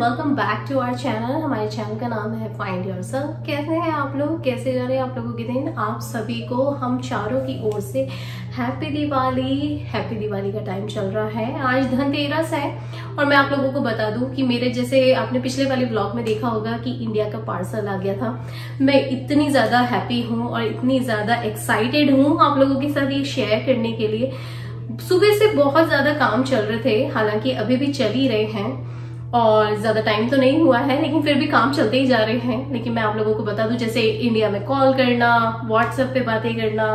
Welcome back to our channel. हमारे channel का नाम है फाइंड योरसेल्फ। कैसे हैं आप लोग, कैसे जा रहे हैं आप लोगों के दिन? आप सभी को हम चारों की ओर से हैप्पी दिवाली का टाइम चल रहा है। आज धनतेरस है और मैं आप लोगों को बता दूं कि मेरे जैसे आपने पिछले वाले ब्लॉग में देखा होगा कि इंडिया का पार्सल आ गया था। मैं इतनी ज्यादा हैप्पी हूँ और इतनी ज्यादा एक्साइटेड हूँ आप लोगों के साथ ये शेयर करने के लिए। सुबह से बहुत ज्यादा काम चल रहे थे, हालांकि अभी भी चल ही रहे हैं और ज्यादा टाइम तो नहीं हुआ है, लेकिन फिर भी काम चलते ही जा रहे हैं। लेकिन मैं आप लोगों को बता दूं, जैसे इंडिया में कॉल करना, व्हाट्सएप पे बातें करना,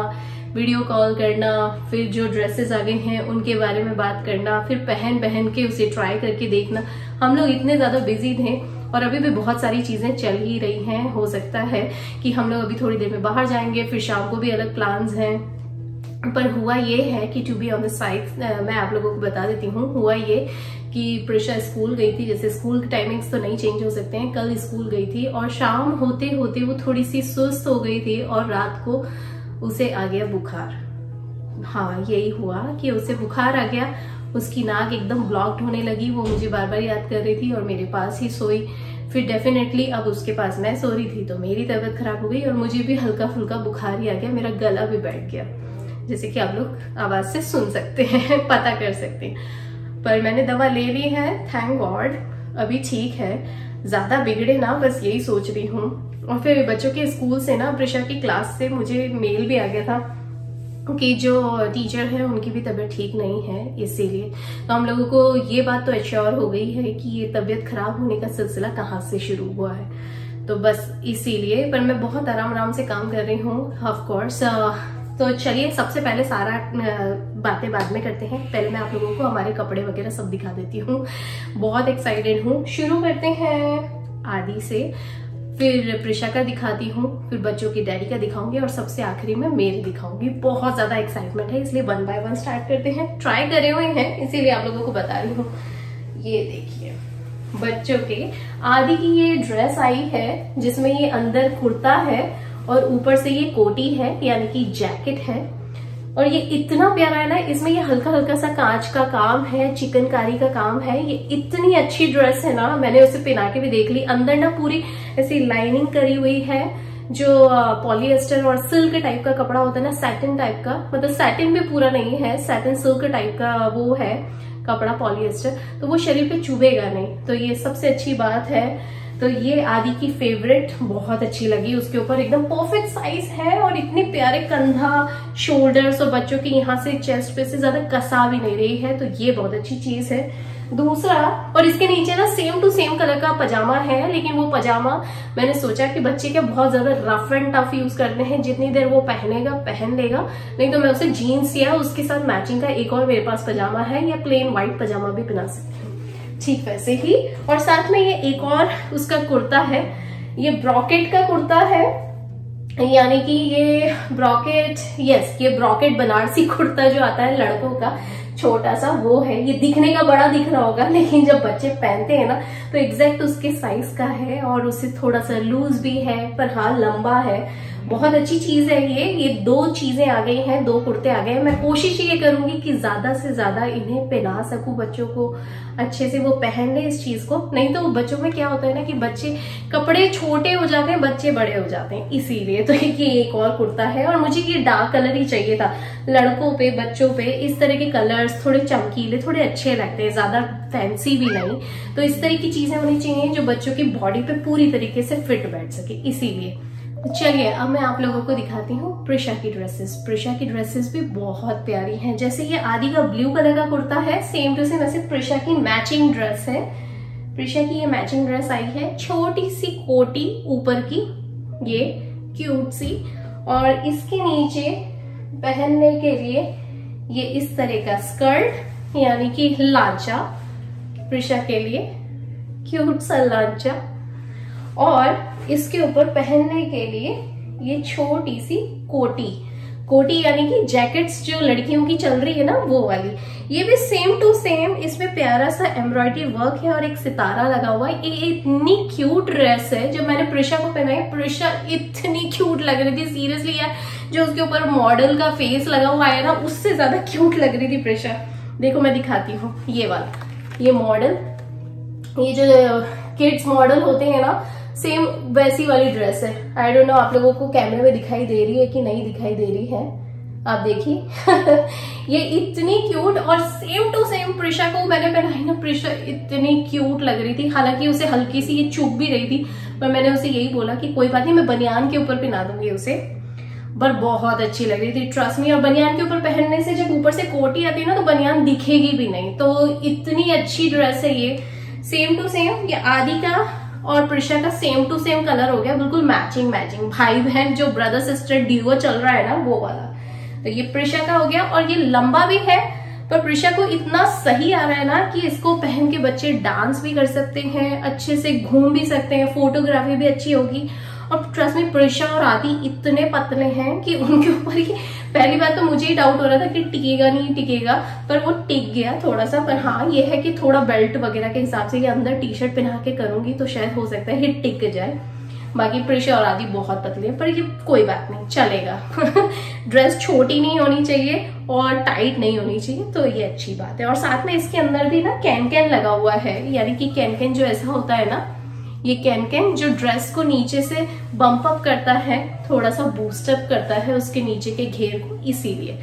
वीडियो कॉल करना, फिर जो ड्रेसेस आ गए हैं उनके बारे में बात करना, फिर पहन के उसे ट्राई करके देखना। हम लोग इतने ज्यादा बिजी थे और अभी भी बहुत सारी चीजें चल ही रही हैं। हो सकता है कि हम लोग अभी थोड़ी देर में बाहर जाएंगे, फिर शाम को भी अलग प्लान्स हैं। पर हुआ ये है कि to be on the side मैं आप लोगों को बता देती हूँ, हुआ ये कि प्रिशा स्कूल गई थी। जैसे स्कूल के टाइमिंग्स तो नहीं चेंज हो सकते हैं। कल स्कूल गई थी और शाम होते होते वो थोड़ी सी सुस्त हो गई थी और रात को उसे आ गया बुखार। हाँ, यही हुआ कि उसे बुखार आ गया। उसकी नाक एकदम ब्लॉक्ड होने लगी। वो मुझे बार बार याद कर रही थी और मेरे पास ही सोई। फिर डेफिनेटली अब उसके पास मैं सो रही थी तो मेरी तबीयत खराब हो गई और मुझे भी हल्का फुल्का बुखार ही आ गया। मेरा गला भी बैठ गया, जैसे कि आप लोग आवाज से सुन सकते हैं, पता कर सकते हैं। पर मैंने दवा ले ली है, थैंक गॉड, अभी ठीक है, ज्यादा बिगड़े ना, बस यही सोच रही हूँ। और फिर बच्चों के स्कूल से ना, प्रिशा की क्लास से मुझे मेल भी आ गया था कि जो टीचर है उनकी भी तबीयत ठीक नहीं है, इसीलिए तो हम लोगों को ये बात तो एश्योर हो गई है कि ये तबीयत खराब होने का सिलसिला कहाँ से शुरू हुआ है। तो बस इसीलिए, पर मैं बहुत आराम से काम कर रही हूँ ऑफ कोर्स। तो चलिए, सबसे पहले सारा बातें बाद में करते हैं। पहले मैं आप लोगों को हमारे कपड़े वगैरह सब दिखा देती हूँ। बहुत एक्साइटेड हूँ। शुरू करते हैं आदि से, फिर प्रिशा का दिखाती हूँ, फिर बच्चों की डैडी का दिखाऊंगी और सबसे आखिरी में मेरे दिखाऊंगी। बहुत ज्यादा एक्साइटमेंट है, इसलिए 1 बाय 1 स्टार्ट करते हैं। ट्राई करे हुए हैं इसीलिए आप लोगों को बता रही हूँ। ये देखिए, बच्चों के आदि की ये ड्रेस आई है जिसमें ये अंदर कुर्ता है और ऊपर से ये कोटी है, यानी कि जैकेट है। और ये इतना प्यारा है ना, इसमें ये हल्का हल्का सा कांच का काम है, चिकनकारी का काम है। ये इतनी अच्छी ड्रेस है ना, मैंने उसे पहना के भी देख ली। अंदर ना पूरी ऐसी लाइनिंग करी हुई है, जो पॉलिएस्टर और सिल्क टाइप का कपड़ा होता है ना, सैटिन टाइप का, मतलब सैटिन भी पूरा नहीं है, सैटिन सिल्क टाइप का वो है कपड़ा, पॉलिएस्टर, तो वो शरीर पे चुभेगा नहीं। तो ये सबसे अच्छी बात है। तो ये आदि की फेवरेट, बहुत अच्छी लगी। उसके ऊपर एकदम परफेक्ट साइज है और इतने प्यारे कंधा, शोल्डर्स और बच्चों के यहाँ से चेस्ट पे से ज्यादा कसा भी नहीं रही है, तो ये बहुत अच्छी चीज है। दूसरा, और इसके नीचे ना सेम टू सेम कलर का पजामा है, लेकिन वो पजामा मैंने सोचा कि बच्चे के बहुत ज्यादा रफ एंड टफ यूज करने हैं, जितनी देर वो पहनेगा पहन लेगा, नहीं तो मैं उसे जीन्स या उसके साथ मैचिंग का एक और मेरे पास पजामा है, या प्लेन व्हाइट पजामा भी पहना सकती हूँ, ठीक वैसे ही। और साथ में ये एक और उसका कुर्ता है, ये ब्रॉकेट का कुर्ता है, यानी कि ये ब्रॉकेट, यस, ये ब्रॉकेट बनारसी कुर्ता जो आता है लड़कों का, छोटा सा वो है। ये दिखने का बड़ा दिख रहा होगा, लेकिन जब बच्चे पहनते हैं ना तो एग्जैक्ट उसके साइज का है और उससे थोड़ा सा लूज भी है, पर हाँ लंबा है। बहुत अच्छी चीज है ये 2 चीजें आ गई हैं, 2 कुर्ते आ गए। मैं कोशिश ये करूंगी कि ज्यादा से ज्यादा इन्हें पहना सकूं, बच्चों को अच्छे से वो पहन ले इस चीज को। नहीं तो बच्चों में क्या होता है ना कि बच्चे कपड़े छोटे हो जाते हैं, बच्चे बड़े हो जाते हैं, इसीलिए। तो ये एक और कुर्ता है और मुझे ये डार्क कलर ही चाहिए था। लड़कों पे, बच्चों पे इस तरह के कलर्स थोड़े चमकीले, थोड़े अच्छे लगते हैं, ज्यादा फैंसी भी नहीं। तो इस तरह की चीजें होनी चाहिए जो बच्चों की बॉडी पे पूरी तरीके से फिट बैठ सके, इसीलिए। चलिए, अब मैं आप लोगों को दिखाती हूँ प्रिशा की ड्रेसेस। प्रिशा की ड्रेसेस भी बहुत प्यारी हैं। जैसे ये आदि का ब्लू कलर का कुर्ता है, सेम टू सेम वैसे प्रिशा की मैचिंग ड्रेस है। प्रिशा की ये मैचिंग ड्रेस आई है, छोटी सी कोटी ऊपर की, ये क्यूट सी, और इसके नीचे पहनने के लिए ये इस तरह का स्कर्ट, यानी कि लांचा, प्रिशा के लिए क्यूट सा लांचा। और इसके ऊपर पहनने के लिए ये छोटी सी कोटी, यानी कि जैकेट्स जो लड़कियों की चल रही है ना, वो वाली। ये भी सेम टू सेम, इसमें प्यारा सा एम्ब्रॉयडरी वर्क है और एक सितारा लगा हुआ है। ये इतनी क्यूट ड्रेस है। जब मैंने प्रिशा को पहनाई, प्रिशा इतनी क्यूट लग रही थी, सीरियसली यार। जो उसके ऊपर मॉडल का फेस लगा हुआ है ना, उससे ज्यादा क्यूट लग रही थी प्रिशा। देखो मैं दिखाती हूँ, ये वाला, ये मॉडल ये जो किड्स मॉडल होते हैं ना, सेम वैसी वाली ड्रेस है। आई डोंट नो आप लोगों को कैमरे में दिखाई दे रही है कि नहीं दिखाई दे रही है, आप देखिए। ये इतनी क्यूट और सेम टू सेम प्रिशा को मैंने पहनाई ना, प्रिशा इतनी क्यूट लग रही थी। हालांकि उसे हल्की सी ये चुभ भी रही थी, पर मैंने उसे यही बोला कि कोई बात नहीं, मैं बनियान के ऊपर पहना दूंगी उसे, पर बहुत अच्छी लग रही थी, ट्रस्ट मी। और बनियान के ऊपर पहनने से जब ऊपर से कोटी आती है ना, तो बनियान दिखेगी भी नहीं। तो इतनी अच्छी ड्रेस है ये, सेम टू सेम। ये आदि का और प्रिशा का सेम टू सेम कलर हो गया, बिल्कुल मैचिंग मैचिंग, भाई बहन जो ब्रदर सिस्टर डुओ चल रहा है ना, वो वाला। तो ये प्रिशा का हो गया, और ये लंबा भी है, पर प्रिशा को इतना सही आ रहा है ना कि इसको पहन के बच्चे डांस भी कर सकते हैं, अच्छे से घूम भी सकते हैं, फोटोग्राफी भी अच्छी होगी। और ट्रस्ट में प्रिशा और आदि इतने पतले हैं कि उनके ऊपर ही पहली बार तो मुझे ही डाउट हो रहा था कि टिकेगा नहीं टिकेगा, पर वो टिक गया थोड़ा सा। पर हाँ, ये है कि थोड़ा बेल्ट वगैरह के हिसाब से ये अंदर टी शर्ट पहना के करूंगी तो शायद हो सकता है ये टिक जाए। बाकी प्रिशा और आदि बहुत पतले हैं, पर ये कोई बात नहीं, चलेगा। ड्रेस छोटी नहीं होनी चाहिए और टाइट नहीं होनी चाहिए, तो ये अच्छी बात है। और साथ में इसके अंदर भी ना कैन कैन लगा हुआ है, यानी कि कैन कैन जो ऐसा होता है ना, ये कैन कैन जो ड्रेस को नीचे से बम्प अप करता है, थोड़ा सा बूस्ट अप करता है उसके नीचे के घेर को, इसीलिए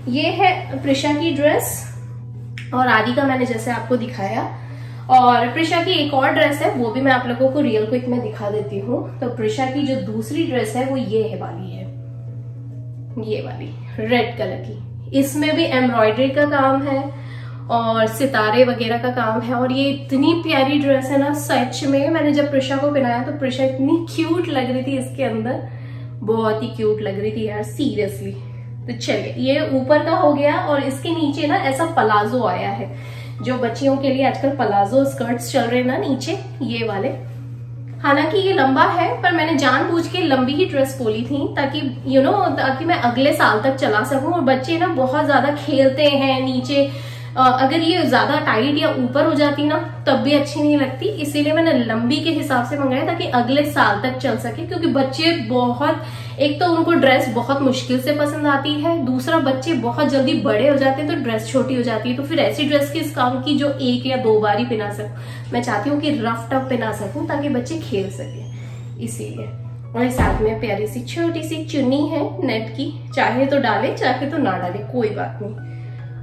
ये है प्रिशा की ड्रेस। और आदि का मैंने जैसे आपको दिखाया, और प्रिशा की एक और ड्रेस है, वो भी मैं आप लोगों को रियल क्विक में दिखा देती हूँ। तो प्रिशा की जो दूसरी ड्रेस है वो ये वाली है, ये वाली रेड कलर की। इसमें भी एम्ब्रॉयडरी का काम है और सितारे वगैरह का काम है, और ये इतनी प्यारी ड्रेस है ना, सच में। मैंने जब प्रिशा को पहनाया तो प्रिशा इतनी क्यूट लग रही थी इसके अंदर, बहुत ही क्यूट लग रही थी यार, सीरियसली। तो चलिए, ये ऊपर का हो गया, और इसके नीचे ना ऐसा पलाजो आया है, जो बच्चियों के लिए आजकल पलाजो स्कर्ट्स चल रहे हैं ना नीचे, ये वाले। हालांकि ये लंबा है, पर मैंने जानबूझ के लंबी ही ड्रेस बोली थी, ताकि ताकि मैं अगले साल तक चला सकूं। और बच्चे ना बहुत ज्यादा खेलते हैं नीचे, अगर ये ज्यादा टाइट या ऊपर हो जाती ना तब भी अच्छी नहीं लगती, इसीलिए मैंने लंबी के हिसाब से मंगाया ताकि अगले साल तक चल सके। क्योंकि बच्चे बहुत, एक तो उनको ड्रेस बहुत मुश्किल से पसंद आती है, दूसरा बच्चे बहुत जल्दी बड़े हो जाते हैं तो ड्रेस छोटी हो जाती है। तो फिर ऐसी ड्रेस किस काम की जो एक या दो बार ही पहना सकूं। मैं चाहती हूँ कि रफ टफ पहना सकूं ताकि बच्चे खेल सके, इसीलिए। और साथ में प्यारी सी छोटी सी चुन्नी है नेट की, चाहे तो डाले चाहे तो ना डाले, कोई बात नहीं।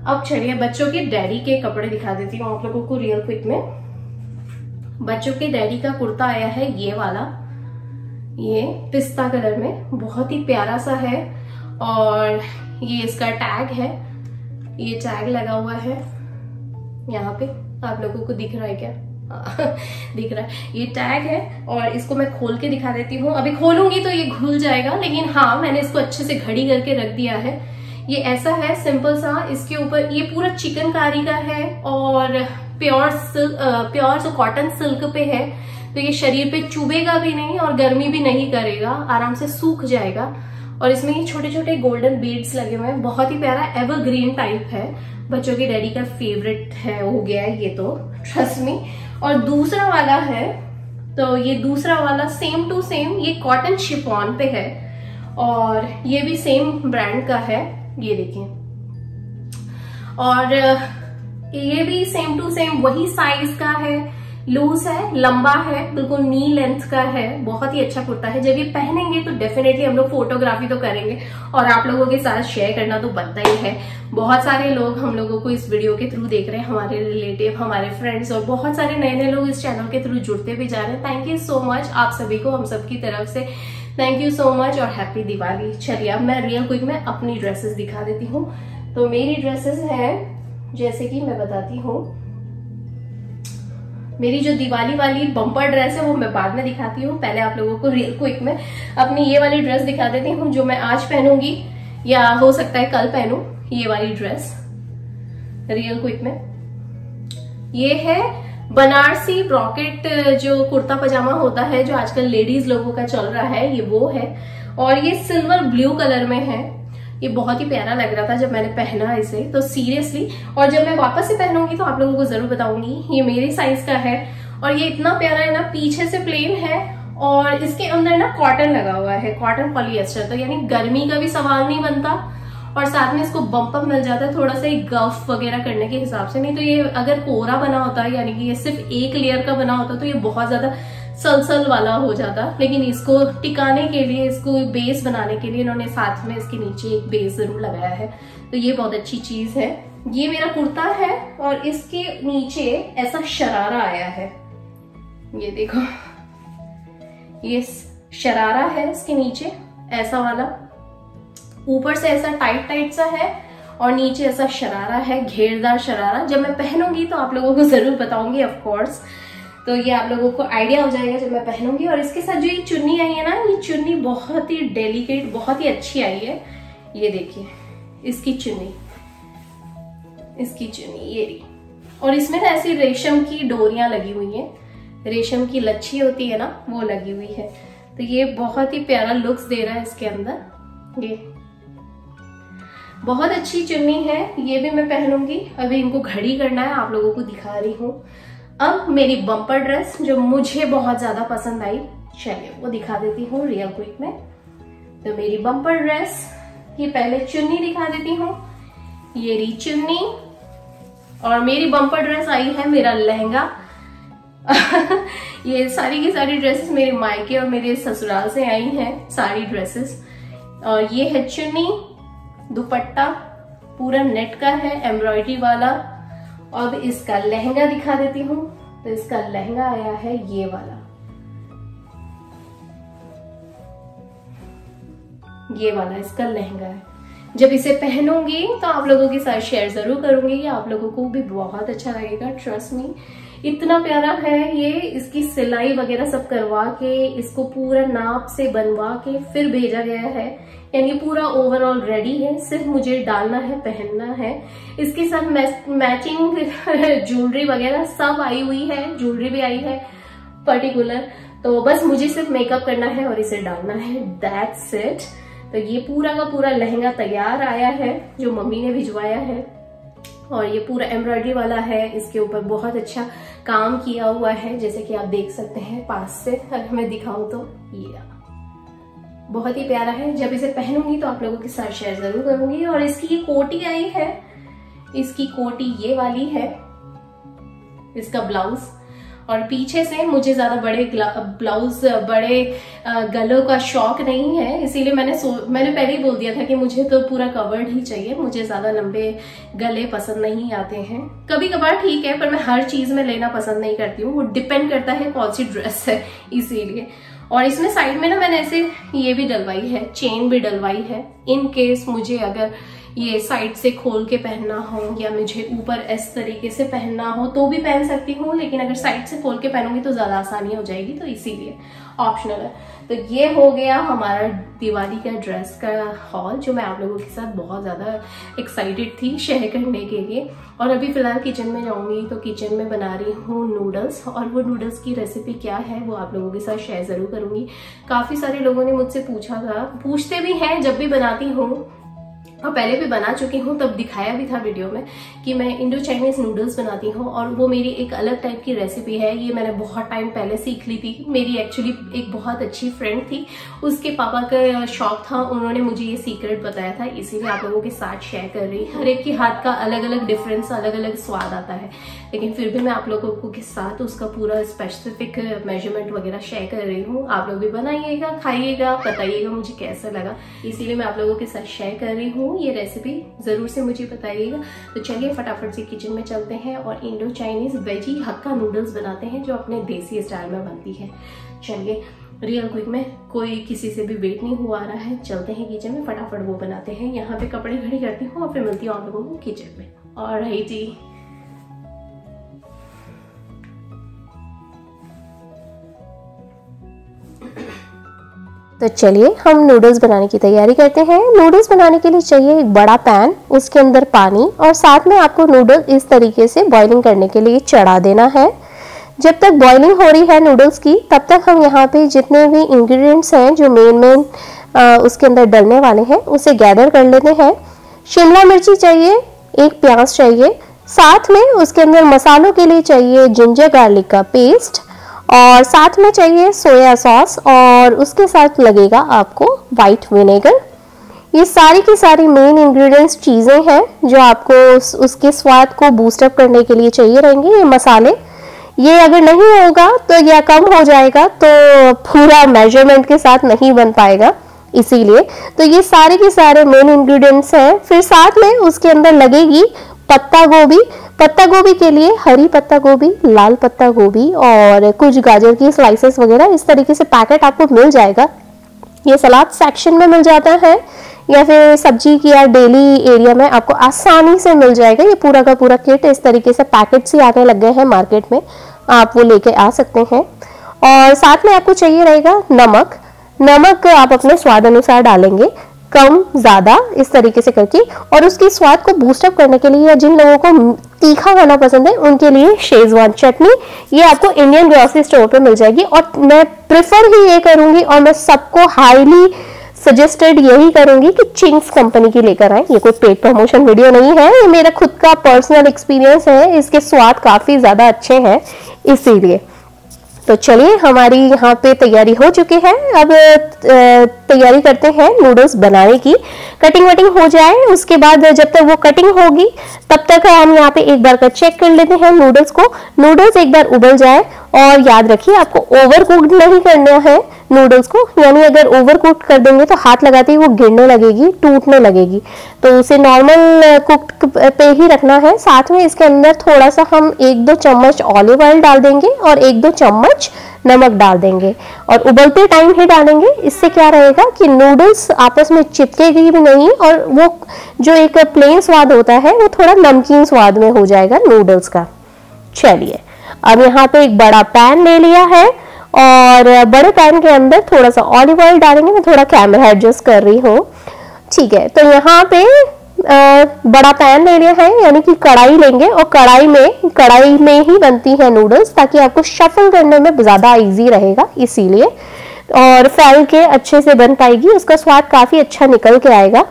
अब चलिए बच्चों के डैडी के कपड़े दिखा देती हूँ आप लोगों को रियल क्विक में। बच्चों के डैडी का कुर्ता आया है ये वाला, ये पिस्ता कलर में, बहुत ही प्यारा सा है। और ये इसका टैग है, ये टैग लगा हुआ है यहाँ पे, आप लोगों को दिख रहा है क्या? दिख रहा है, ये टैग है। और इसको मैं खोल के दिखा देती हूँ, अभी खोलूंगी तो ये खुल जाएगा, लेकिन हाँ मैंने इसको अच्छे से घड़ी करके रख दिया है। ये ऐसा है सिंपल सा, इसके ऊपर ये पूरा चिकनकारी का है और प्योर जो कॉटन सिल्क पे है, तो ये शरीर पे चुभेगा भी नहीं और गर्मी भी नहीं करेगा, आराम से सूख जाएगा। और इसमें ये छोटे छोटे गोल्डन बीड्स लगे हुए हैं, बहुत ही प्यारा एवरग्रीन टाइप है, बच्चों के डैडी का फेवरेट है, हो गया है ये तो, ट्रस्ट मी। और दूसरा वाला है, तो ये दूसरा वाला सेम टू सेम ये कॉटन शिफॉन पे है, और ये भी सेम ब्रांड का है, ये देखिए। और ये भी सेम टू सेम वही साइज का है, लूज है, लंबा है, बिल्कुल नी लेंथ का है, बहुत ही अच्छा कुर्ता है। जब ये पहनेंगे तो डेफिनेटली हम लोग फोटोग्राफी तो करेंगे और आप लोगों के साथ शेयर करना तो बनता ही है। बहुत सारे लोग हम लोगों को इस वीडियो के थ्रू देख रहे हैं, हमारे रिलेटिव, हमारे फ्रेंड्स, और बहुत सारे नए नए लोग इस चैनल के थ्रू जुड़ते भी जा रहे हैं। थैंक यू सो मच आप सभी को, हम सबकी तरफ से थैंक यू सो मच और हैप्पी दिवाली। चलिए अब मैं रियल क्विक में अपनी ड्रेसेस दिखा देती हूँ। तो मेरी ड्रेसेस हैं, जैसे कि मैं बताती हूँ, मेरी जो दिवाली वाली बम्पर ड्रेस है वो मैं बाद में दिखाती हूँ। पहले आप लोगों को रियल क्विक में अपनी ये वाली ड्रेस दिखा देती हूँ, जो मैं आज पहनूंगी या हो सकता है कल पहनूं। ये वाली ड्रेस रियल क्विक में, ये है बनारसी ब्रॉकेट जो कुर्ता पजामा होता है, जो आजकल लेडीज लोगों का चल रहा है, ये वो है। और ये सिल्वर ब्लू कलर में है, ये बहुत ही प्यारा लग रहा था जब मैंने पहना इसे, तो सीरियसली। और जब मैं वापस से पहनूंगी तो आप लोगों को जरूर बताऊंगी। ये मेरे साइज का है और ये इतना प्यारा है ना, पीछे से प्लेन है और इसके अंदर ना कॉटन लगा हुआ है, कॉटन पॉलिएस्टर, तो यानी गर्मी का भी सवाल नहीं बनता और साथ में इसको बम्प अप मिल जाता है थोड़ा सा गफ वगैरह करने के हिसाब से। नहीं तो ये अगर कोरा बना होता है, यानी कि ये सिर्फ एक लेयर का बना होता तो ये बहुत ज्यादा सलसल वाला हो जाता। लेकिन इसको टिकाने के लिए, इसको बेस बनाने के लिए इन्होंने साथ में इसके नीचे एक बेस जरूर लगाया है, तो ये बहुत अच्छी चीज है। ये मेरा कुर्ता है और इसके नीचे ऐसा शरारा आया है, ये देखो, ये शरारा है इसके नीचे ऐसा वाला, ऊपर से ऐसा टाइट टाइट सा है और नीचे ऐसा शरारा है, घेरदार शरारा। जब मैं पहनूंगी तो आप लोगों को जरूर बताऊंगी ऑफ कोर्स, तो ये आप लोगों को आइडिया हो जाएगा जब मैं पहनूंगी। और इसके साथ जो ये चुन्नी आई है ना, ये चुन्नी बहुत ही डेलिकेट, बहुत ही अच्छी आई है। ये देखिए इसकी चुन्नी, इसकी चुन्नी ये रही, और इसमें ना ऐसी रेशम की डोरियां लगी हुई हैं, रेशम की लच्छी होती है ना, वो लगी हुई है। तो ये बहुत ही प्यारा लुक्स दे रहा है इसके अंदर। ये बहुत अच्छी चुन्नी है, ये भी मैं पहनूंगी। अभी इनको घड़ी करना है, आप लोगों को दिखा रही हूँ। अब मेरी बम्पर ड्रेस जो मुझे बहुत ज्यादा पसंद आई, चलिए वो दिखा देती हूँ रियल क्विक में। तो मेरी बम्पर ड्रेस की पहले चुन्नी दिखा देती हूँ, ये रही चुन्नी। और मेरी बम्पर ड्रेस आई है मेरा लहंगा। ये सारी की सारी ड्रेसेस मेरे मायके और मेरे ससुराल से आई हैं, सारी ड्रेसेस। और ये है चुन्नी, दुपट्टा पूरा नेट का है, एम्ब्रॉयडरी वाला। अब इसका लहंगा दिखा देती हूँ। तो इसका लहंगा आया है ये वाला, ये वाला इसका लहंगा है। जब इसे पहनूंगी तो आप लोगों के साथ शेयर जरूर करूंगी, आप लोगों को भी बहुत अच्छा लगेगा, ट्रस्ट मी। इतना प्यारा है ये, इसकी सिलाई वगैरह सब करवा के, इसको पूरा नाप से बनवा के फिर भेजा गया है, यानी पूरा ओवरऑल रेडी है, सिर्फ मुझे डालना है, पहनना है। इसके साथ मैचिंग ज्वेलरी वगैरह सब आई हुई है, ज्वेलरी भी आई है पर्टिकुलर। तो बस मुझे सिर्फ मेकअप करना है और इसे डालना है, दैट्स इट। तो ये पूरा का पूरा लहंगा तैयार आया है जो मम्मी ने भिजवाया है, और ये पूरा एम्ब्रॉयडरी वाला है, इसके ऊपर बहुत अच्छा काम किया हुआ है, जैसे कि आप देख सकते हैं पास से। अगर मैं दिखाऊं तो ये बहुत ही प्यारा है। जब इसे पहनूंगी तो आप लोगों के साथ शेयर जरूर करूंगी। और इसकी ये कोटी आई है, इसकी कोटी ये वाली है, इसका ब्लाउज। और पीछे से मुझे ज्यादा बड़े ब्लाउज, बड़े गलों का शौक नहीं है, इसीलिए मैंने पहले ही बोल दिया था कि मुझे तो पूरा कवर्ड ही चाहिए, मुझे ज्यादा लंबे गले पसंद नहीं आते हैं। कभी कभार ठीक है, पर मैं हर चीज में लेना पसंद नहीं करती हूँ, वो डिपेंड करता है कौन सी ड्रेस है, इसीलिए। और इसमें साइड में ना मैंने ऐसे ये भी डलवाई है, चेन भी डलवाई है, इन केस मुझे अगर ये साइड से खोल के पहनना हो या मुझे ऊपर इस तरीके से पहनना हो तो भी पहन सकती हूँ, लेकिन अगर साइड से खोल के पहनूंगी तो ज्यादा आसानी हो जाएगी, तो इसीलिए ऑप्शनल है। तो ये हो गया हमारा दिवाली का ड्रेस का हॉल, जो मैं आप लोगों के साथ बहुत ज्यादा एक्साइटेड थी शेयर करने के लिए। और अभी फिलहाल किचन में जाऊंगी तो किचन में बना रही हूँ नूडल्स, और वो नूडल्स की रेसिपी क्या है वो आप लोगों के साथ शेयर जरूर करूंगी। काफी सारे लोगों ने मुझसे पूछा था, पूछते भी हैं जब भी बनाती हूँ, और पहले भी बना चुकी हूँ, तब दिखाया भी था वीडियो में कि मैं इंडो चाइनीज नूडल्स बनाती हूँ, और वो मेरी एक अलग टाइप की रेसिपी है। ये मैंने बहुत टाइम पहले सीख ली थी, मेरी एक्चुअली एक बहुत अच्छी फ्रेंड थी, उसके पापा का शौक था, उन्होंने मुझे ये सीक्रेट बताया था, इसीलिए आप लोगों के साथ शेयर कर रही हूँ। हर एक के हाथ का अलग अलग डिफरेंस, अलग अलग स्वाद आता है, लेकिन फिर भी मैं आप लोगों के साथ उसका पूरा स्पेसिफिक मेजरमेंट वगैरह शेयर कर रही हूँ। आप लोग भी बनाइएगा, खाइएगा, बताइएगा मुझे कैसा लगा, इसीलिए मैं आप लोगों के साथ शेयर कर रही हूँ ये रेसिपी, जरूर से मुझे बताइएगा। तो चलिए फटाफट से किचन में चलते हैं और इंडो चाइनीज वेजी हक्का नूडल्स बनाते हैं, जो अपने देसी स्टाइल में बनती है। चलिए रियल क्विक में, कोई किसी से भी वेट नहीं हुआ रहा है, चलते हैं किचन में, फटाफट वो बनाते हैं। यहाँ पे कपड़े खड़ी करती हूँ और फिर मिलती हूँ आप लोगों को किचन में। ऑलराइटी, तो चलिए हम नूडल्स बनाने की तैयारी करते हैं। नूडल्स बनाने के लिए चाहिए एक बड़ा पैन, उसके अंदर पानी, और साथ में आपको नूडल इस तरीके से बॉइलिंग करने के लिए चढ़ा देना है। जब तक बॉइलिंग हो रही है नूडल्स की, तब तक हम यहाँ पे जितने भी इंग्रेडिएंट्स हैं जो मेन उसके अंदर डलने वाले हैं उसे गैदर कर लेते हैं। शिमला मिर्ची चाहिए, एक प्याज चाहिए, साथ में उसके अंदर मसालों के लिए चाहिए जिंजर गार्लिक का पेस्ट, और साथ में चाहिए सोया सॉस, और उसके साथ लगेगा आपको वाइट विनेगर। ये सारी की सारी मेन इंग्रेडिएंट्स चीज़ें हैं जो आपको उसके स्वाद को बूस्टअप करने के लिए चाहिए रहेंगे। ये मसाले, ये अगर नहीं होगा तो या कम हो जाएगा तो पूरा मेजरमेंट के साथ नहीं बन पाएगा, इसीलिए तो ये सारे के सारे मेन इंग्रेडिएंट्स हैं। फिर साथ में उसके अंदर लगेगी पत्ता गोभी। पत्ता गोभी के लिए हरी पत्ता गोभी, लाल पत्ता गोभी और कुछ गाजर की स्लाइसेस वगैरह, इस तरीके से पैकेट आपको मिल जाएगा। ये सलाद सेक्शन में मिल जाता है या फिर सब्जी की या डेली एरिया में आपको आसानी से मिल जाएगा। ये पूरा का पूरा किट इस तरीके से पैकेट्स ही आने लग गए हैं मार्केट में, आप वो लेके आ सकते हैं। और साथ में आपको चाहिए रहेगा नमक। नमक आप अपने स्वाद अनुसार डालेंगे, कम ज़्यादा इस तरीके से करके। और उसके स्वाद को बूस्टअप करने के लिए या जिन लोगों को तीखा खाना पसंद है उनके लिए शेजवान चटनी, ये आपको इंडियन ग्रोसरी स्टोर पे मिल जाएगी। और मैं प्रेफर ही ये करूंगी और मैं सबको हाईली सजेस्टेड यही करूंगी कि चिंग्स कंपनी की लेकर आए। ये कोई पेड प्रमोशन वीडियो नहीं है, ये मेरा खुद का पर्सनल एक्सपीरियंस है। इसके स्वाद काफ़ी ज़्यादा अच्छे हैं इसीलिए। तो चलिए, हमारी यहाँ पे तैयारी हो चुकी है। अब तैयारी करते हैं नूडल्स बनाने की। कटिंग वटिंग हो जाए, उसके बाद जब तक वो कटिंग होगी तब तक हम यहाँ पे एक बार का चेक कर लेते हैं नूडल्स को। नूडल्स एक बार उबल जाए, और याद रखिए आपको ओवर कुक्ड नहीं करना है नूडल्स को, यानी अगर ओवर कुक कर देंगे तो हाथ लगाते ही वो गिरने लगेगी, टूटने लगेगी। तो उसे नॉर्मल कुक पे ही रखना है। साथ में इसके अंदर थोड़ा सा हम 1-2 चम्मच ऑलिव ऑयल डाल देंगे और 1-2 चम्मच नमक डाल देंगे, और उबलते टाइम ही डालेंगे। इससे क्या रहेगा कि नूडल्स आपस में चिपकेगी भी नहीं, और वो जो एक प्लेन स्वाद होता है वो थोड़ा नमकीन स्वाद में हो जाएगा नूडल्स का। चलिए, अब यहाँ पे एक बड़ा पैन ले लिया है और बड़े पैन के अंदर थोड़ा सा ऑलिव ऑयल डालेंगे। मैं थोड़ा कैमरा एडजस्ट कर रही हूँ, ठीक है। तो यहाँ पे बड़ा पैन ले लिया है, यानी कि कढ़ाई लेंगे, और कढ़ाई में ही बनती है नूडल्स, ताकि आपको शफल करने में ज़्यादा इजी रहेगा इसीलिए, और फैल के अच्छे से बन पाएगी, उसका स्वाद काफ़ी अच्छा निकल के आएगा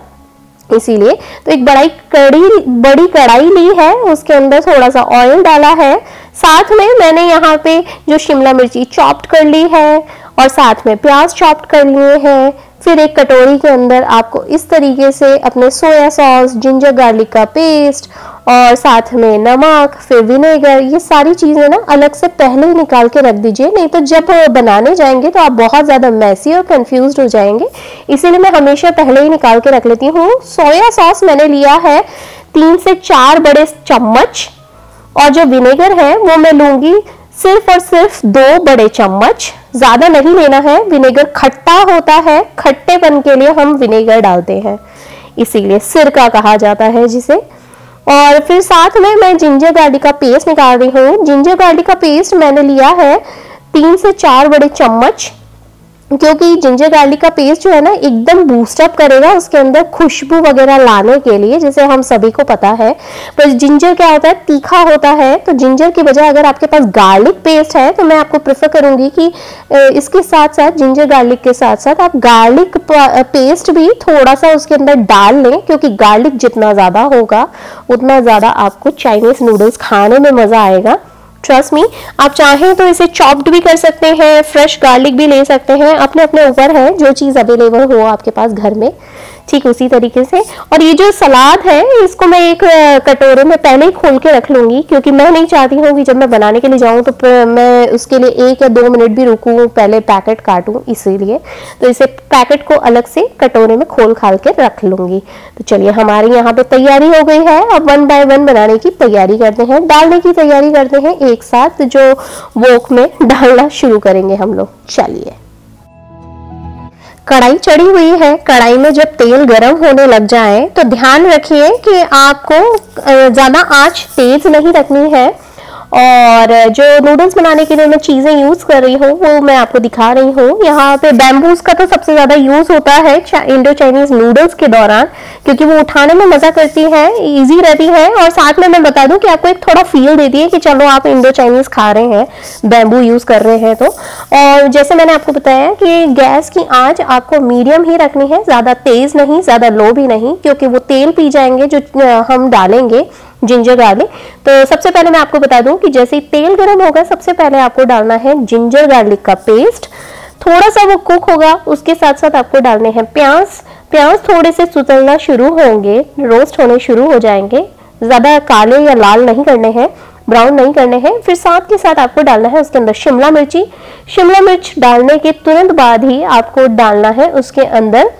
इसीलिए। तो एक बड़ी कढ़ाई ली है, उसके अंदर थोड़ा सा ऑयल डाला है। साथ में मैंने यहाँ पे जो शिमला मिर्ची चॉप्ड कर ली है, और साथ में प्याज चॉप्ड कर लिए हैं। फिर एक कटोरी के अंदर आपको इस तरीके से अपने सोया सॉस, जिंजर गार्लिक का पेस्ट, और साथ में नमक, फिर विनेगर, ये सारी चीज़ें ना अलग से पहले ही निकाल के रख दीजिए, नहीं तो जब बनाने जाएंगे तो आप बहुत ज़्यादा मैसी और कंफ्यूज्ड हो जाएंगे। इसीलिए मैं हमेशा पहले ही निकाल के रख लेती हूँ। सोया सॉस मैंने लिया है 3 से 4 बड़े चम्मच, और जो विनेगर है वो मैं लूँगी सिर्फ और सिर्फ 2 बड़े चम्मच। ज़्यादा नहीं लेना है, विनेगर खट्टा होता है, खट्टेपन के लिए हम विनेगर डालते हैं, इसीलिए सिरका कहा जाता है जिसे। और फिर साथ में मैं जिंजर गार्लिक का पेस्ट निकाल रही हूँ। जिंजर गार्लिक का पेस्ट मैंने लिया है 3 से 4 बड़े चम्मच, क्योंकि जिंजर गार्लिक का पेस्ट जो है ना एकदम बूस्टअप करेगा उसके अंदर खुशबू वगैरह लाने के लिए, जैसे हम सभी को पता है। पर जिंजर क्या होता है, तीखा होता है, तो जिंजर की बजाय अगर आपके पास गार्लिक पेस्ट है तो मैं आपको प्रेफर करूंगी कि इसके साथ साथ, जिंजर गार्लिक के साथ साथ आप गार्लिक पेस्ट भी थोड़ा सा उसके अंदर डाल लें, क्योंकि गार्लिक जितना ज़्यादा होगा उतना ज़्यादा आपको चाइनीज़ नूडल्स खाने में मज़ा आएगा। ट्रस्ट मी, आप चाहें तो इसे चॉप्ड भी कर सकते हैं, फ्रेश गार्लिक भी ले सकते हैं, अपने अपने ऊपर है, जो चीज़ अवेलेबल हो आपके पास घर में, ठीक उसी तरीके से। और ये जो सलाद है इसको मैं एक कटोरे में पहले ही खोल के रख लूँगी, क्योंकि मैं नहीं चाहती हूँ कि जब मैं बनाने के लिए जाऊँ तो मैं उसके लिए 1 या 2 मिनट भी रुकूँ, पहले पैकेट काटूँ, इसीलिए तो इसे पैकेट को अलग से कटोरे में खोल खाल के रख लूँगी। तो चलिए, हमारी यहाँ पे तैयारी हो गई है। अब 1 बाय 1 बनाने की तैयारी करते हैं, डालने की तैयारी करते हैं एक साथ, जो वोक में डालना शुरू करेंगे हम लोग। चलिए, कढ़ाई चढ़ी हुई है। कढ़ाई में जब तेल गर्म होने लग जाए तो ध्यान रखिए कि आपको ज़्यादा आंच तेज नहीं रखनी है। और जो नूडल्स बनाने के लिए मैं चीज़ें यूज़ कर रही हूँ वो मैं आपको दिखा रही हूँ। यहाँ पे बैम्बूज का तो सबसे ज़्यादा यूज़ होता है इंडो चाइनीज़ नूडल्स के दौरान, क्योंकि वो उठाने में मज़ा करती है, इजी रहती है, और साथ में मैं बता दूँ कि आपको एक थोड़ा फील देती है कि चलो आप इंडो चाइनीज़ खा रहे हैं, बैम्बू यूज़ कर रहे हैं तो। और जैसे मैंने आपको बताया कि गैस की आँच आपको मीडियम ही रखनी है, ज़्यादा तेज़ नहीं, ज़्यादा लो भी नहीं, क्योंकि वो तेल पी जाएंगे जो हम डालेंगे जिंजर गार्लिक। तो सबसे पहले मैं आपको बता दूं कि जैसे ही तेल गर्म होगा सबसे पहले आपको डालना है जिंजर गार्लिक का पेस्ट, थोड़ा सा वो कुक होगा, उसके साथ साथ आपको डालने हैं प्याज। प्याज थोड़े से सुतलना शुरू होंगे, रोस्ट होने शुरू हो जाएंगे, ज्यादा काले या लाल नहीं करने हैं, ब्राउन नहीं करने हैं। फिर साथ के साथ आपको डालना है उसके अंदर शिमला मिर्ची। शिमला मिर्च डालने के तुरंत बाद ही आपको डालना है उसके अंदर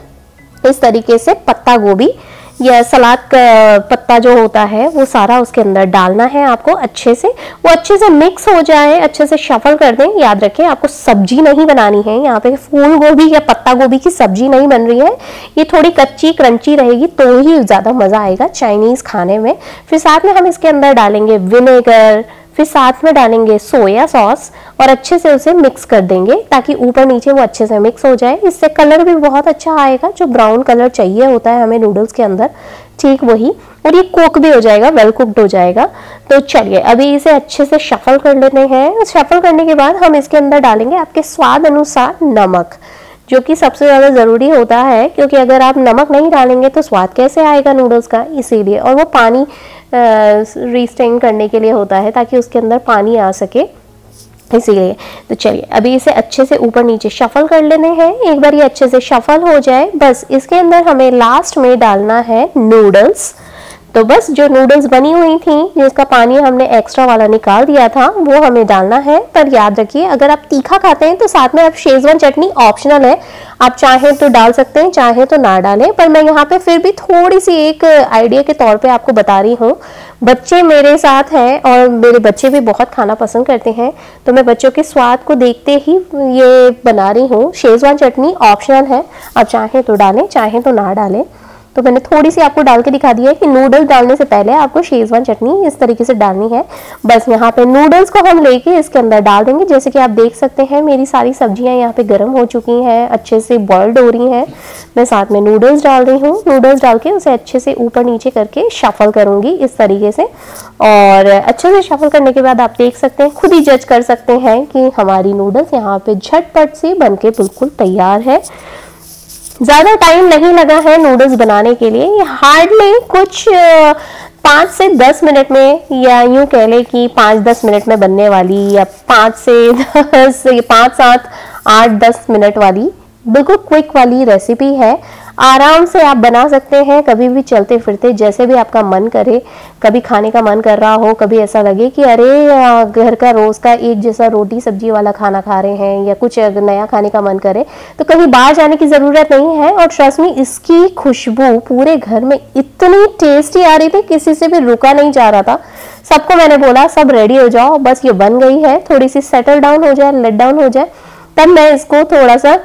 इस तरीके से पत्ता गोभी या सलाद का पत्ता जो होता है वो सारा उसके अंदर डालना है आपको। अच्छे से वो अच्छे से मिक्स हो जाए, अच्छे से शफल कर दें। याद रखें आपको सब्जी नहीं बनानी है, यहाँ पे फूल गोभी या पत्ता गोभी की सब्जी नहीं बन रही है, ये थोड़ी कच्ची क्रंची रहेगी तो ही ज्यादा मजा आएगा चाइनीज खाने में। फिर साथ में हम इसके अंदर डालेंगे विनेगर, फिर साथ में डालेंगे सोया सॉस और अच्छे से उसे मिक्स कर देंगे ताकि ऊपर नीचे वो अच्छे से मिक्स हो जाए। इससे कलर भी बहुत अच्छा आएगा, जो ब्राउन कलर चाहिए होता है हमें नूडल्स के अंदर, ठीक वही। और ये कुक भी हो जाएगा, वेल कुक्ड हो जाएगा। तो चलिए अभी इसे अच्छे से शफल कर लेते हैं। शफल करने के बाद हम इसके अंदर डालेंगे आपके स्वाद अनुसार नमक, जो कि सबसे ज्यादा जरूरी होता है, क्योंकि अगर आप नमक नहीं डालेंगे तो स्वाद कैसे आएगा नूडल्स का, इसीलिए। और वो पानी रीस्टेन करने के लिए होता है ताकि उसके अंदर पानी आ सके, इसीलिए। तो चलिए अभी इसे अच्छे से ऊपर नीचे शफल कर लेने हैं। एक बार ये अच्छे से शफल हो जाए, बस इसके अंदर हमें लास्ट में डालना है नूडल्स। तो बस जो नूडल्स बनी हुई थी, जिसका पानी हमने एक्स्ट्रा वाला निकाल दिया था, वो हमें डालना है। पर याद रखिए अगर आप तीखा खाते हैं तो साथ में आप शेजवान चटनी ऑप्शनल है, आप चाहें तो डाल सकते हैं, चाहे तो ना डालें। पर मैं यहाँ पे फिर भी थोड़ी सी एक आइडिया के तौर पे आपको बता रही हूँ। बच्चे मेरे साथ हैं और मेरे बच्चे भी बहुत खाना पसंद करते हैं, तो मैं बच्चों के स्वाद को देखते ही ये बना रही हूँ। शेजवान चटनी ऑप्शनल है, आप चाहें तो डालें, चाहें तो ना डालें। तो मैंने थोड़ी सी आपको डाल के दिखा दिया है कि नूडल्स डालने से पहले आपको शेजवान चटनी इस तरीके से डालनी है। बस यहाँ पे नूडल्स को हम लेके इसके अंदर डाल देंगे। जैसे कि आप देख सकते हैं मेरी सारी सब्जियां यहाँ पे गर्म हो चुकी हैं, अच्छे से बॉइल्ड हो रही हैं। मैं साथ में नूडल्स डाल रही हूँ। नूडल्स डाल के उसे अच्छे से ऊपर नीचे करके शफल करूंगी इस तरीके से। और अच्छे से शफल करने के बाद आप देख सकते हैं, खुद ही जज कर सकते हैं कि हमारी नूडल्स यहाँ पे झटपट से बनके बिल्कुल तैयार है। ज्यादा टाइम नहीं लगा है नूडल्स बनाने के लिए, ये हार्डली कुछ 5 से 10 मिनट में, या यूं कह ले कि 5-10 मिनट में बनने वाली, या 5 से 5, 7, 8, 10 मिनट वाली बिल्कुल क्विक वाली रेसिपी है। आराम से आप बना सकते हैं, कभी भी चलते फिरते, जैसे भी आपका मन करे। कभी खाने का मन कर रहा हो, कभी ऐसा लगे कि अरे घर का रोज का एक जैसा रोटी सब्जी वाला खाना खा रहे हैं, या कुछ नया खाने का मन करे, तो कहीं बाहर जाने की जरूरत नहीं है। और ट्रस्ट मी, इसकी खुशबू पूरे घर में इतनी टेस्टी आ रही थी, किसी से भी रुका नहीं जा रहा था। सबको मैंने बोला सब रेडी हो जाओ, बस ये बन गई है, थोड़ी सी सेटल डाउन हो जाए, लेट डाउन हो जाए, तब मैं इसको थोड़ा सा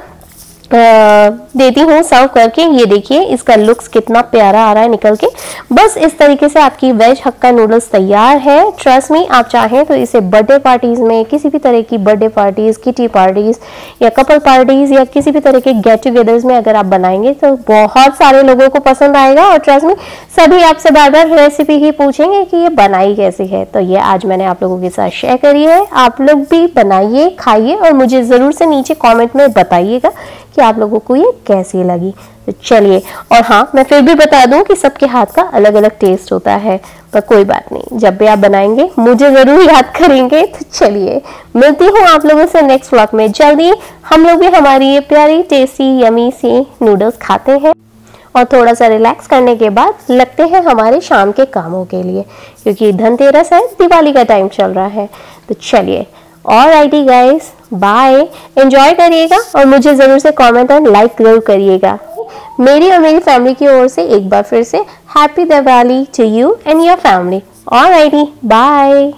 देती हूँ सर्व करके। ये देखिए इसका लुक्स कितना प्यारा आ रहा है निकल के। बस इस तरीके से आपकी वेज हक्का नूडल्स तैयार है। ट्रस्ट मी, आप चाहें तो इसे बर्थडे पार्टीज में, किसी भी तरह की बर्थडे पार्टीज, किटी पार्टीज या कपल पार्टीज या किसी भी तरह के गेट टुगेदर्स में अगर आप बनाएंगे तो बहुत सारे लोगों को पसंद आएगा। और ट्रस्ट मी, सभी आपसे बार बार रेसिपी ही पूछेंगे कि ये बनाई कैसी है। तो ये आज मैंने आप लोगों के साथ शेयर करी है। आप लोग भी बनाइए, खाइए और मुझे जरूर से नीचे कॉमेंट में बताइएगा कि आप लोगों को ये कैसी लगी। तो चलिए, और हाँ मैं फिर भी बता दूं कि सबके हाथ का अलग अलग टेस्ट होता है, पर कोई बात नहीं, जब भी आप बनाएंगे मुझे जरूर याद करेंगे। तो चलिए मिलती हूँ आप लोगों से नेक्स्ट व्लॉग में जल्दी। हम लोग भी हमारी ये प्यारी टेस्टी यमी सी नूडल्स खाते हैं और थोड़ा सा रिलैक्स करने के बाद लगते हैं हमारे शाम के कामों के लिए, क्योंकि धनतेरस है, दिवाली का टाइम चल रहा है। तो चलिए, ऑलराइटी गाइस, बाय, एंजॉय करिएगा और मुझे जरूर से कमेंट और लाइक जरूर करिएगा। मेरी और मेरी फैमिली की ओर से एक बार फिर से happy Diwali to you and your family. Alrighty, bye.